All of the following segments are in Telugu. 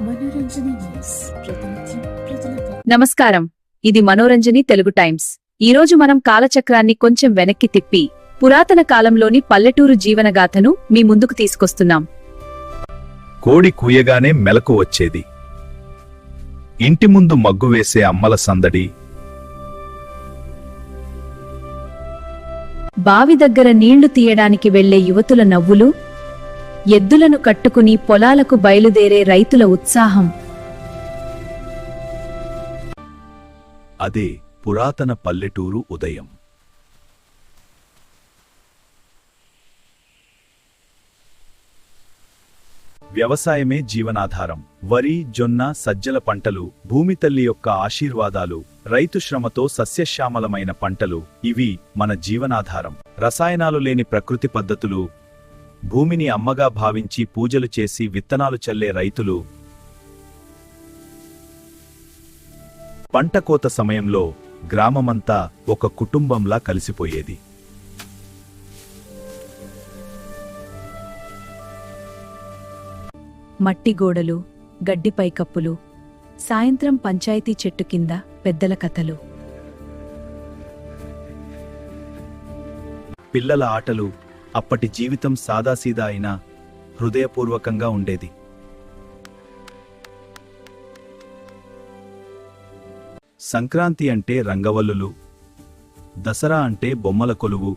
మనోరంజని న్యూస్ ప్రతినిత్యం ప్రజలకు. నమస్కారం, ఇది మనోరంజని తెలుగు టైమ్స్. ఈరోజు మనం కాలచక్రాన్ని కొంచెం వెనక్కి తిప్పి పురాతన కాలంలోని పల్లెటూరు జీవనగాథను మీ ముందుకు తీసుకొస్తున్నాం. కోడి కూయగానే మెలకు వచ్చేది. ఇంటి ముందు మగ్గు వేసే అమ్మల సందడి, బావి దగ్గర నీళ్లు తీయడానికి వెళ్లే యువతుల నవ్వులు, ఎద్దులను కట్టుకుని పొలాలకు బయలుదేరే రైతుల ఉత్సాహం. అదే పురాతన పల్లెటూరు ఉదయం. వ్యవసాయమే జీవనాధారం. వరి, జొన్న, సజ్జల పంటలు, భూమి తల్లి యొక్క ఆశీర్వాదాలు, రైతు శ్రమతో సస్యశ్యామలమైన పంటలు, ఇవి మన జీవనాధారం. రసాయనాలు లేని ప్రకృతి పద్ధతులు, భూమిని అమ్మగా భావించి పూజలు చేసి విత్తనాలు చల్లే రైతులు. పంట కోత సమయంలో గ్రామమంతా ఒక కుటుంబంలా కలిసిపోయేది. మట్టి గోడలు, గడ్డి పైకప్పులు, సాయంత్రం పంచాయతీ చెట్టు కింద పెద్దల కథలు, పిల్లల ఆటలు. అప్పటి జీవితం సాదాసీదా అయినా హృదయపూర్వకంగా ఉండేది. సంక్రాంతి అంటే రంగవల్లులు, దసరా అంటే బొమ్మల కొలువు,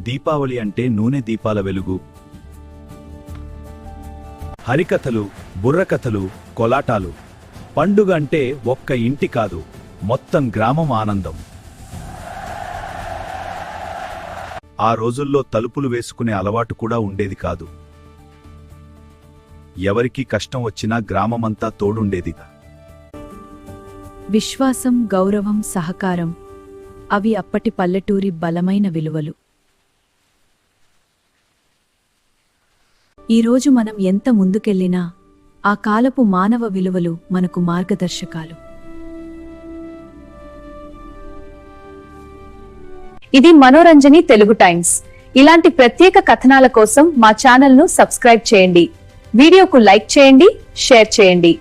దీపావళి అంటే నూనె దీపాల వెలుగు. హరికథలు, బుర్రకథలు, కోలాటాలు. పండుగ అంటే ఒక్క ఇంటి కాదు, మొత్తం గ్రామం ఆనందం. ఆ రోజుల్లో తలుపులు వేసుకునే అలవాటు కూడా ఉండేది కాదు. ఎవరికి కష్టం వచ్చినా గ్రామమంతా తోడుండేది. విశ్వాసం, గౌరవం, సహకారం, అవి అప్పటి పల్లెటూరి బలమైన విలువలు. ఈరోజు మనం ఎంత ముందుకెళ్లినా ఆ కాలపు మానవ విలువలు మనకు మార్గదర్శకాలు. ఇది మనోరంజని తెలుగు టైమ్స్. ఇలాంటి ప్రత్యేక కథనాల కోసం మా ఛానల్ను సబ్స్క్రైబ్ చేయండి. వీడియోకు లైక్ చేయండి, షేర్ చేయండి.